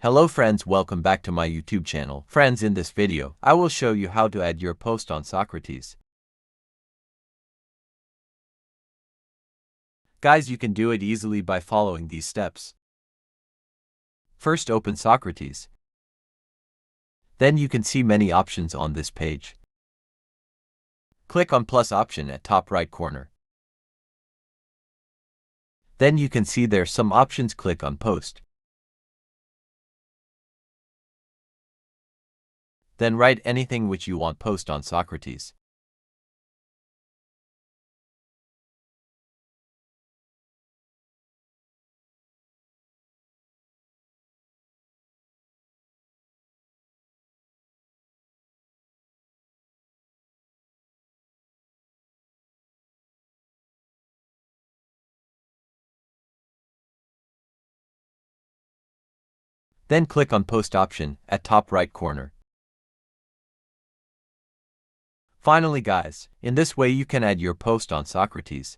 Hello friends, welcome back to my YouTube channel. Friends, in this video, I will show you how to add your post on Socrates. Guys, you can do it easily by following these steps. First, open Socrates. Then you can see many options on this page. Click on plus option at top right corner. Then you can see there some options. Click on post. Then write anything which you want post on Socrates. Then click on post option at top right corner. Finally guys, in this way you can add your post on Socrates.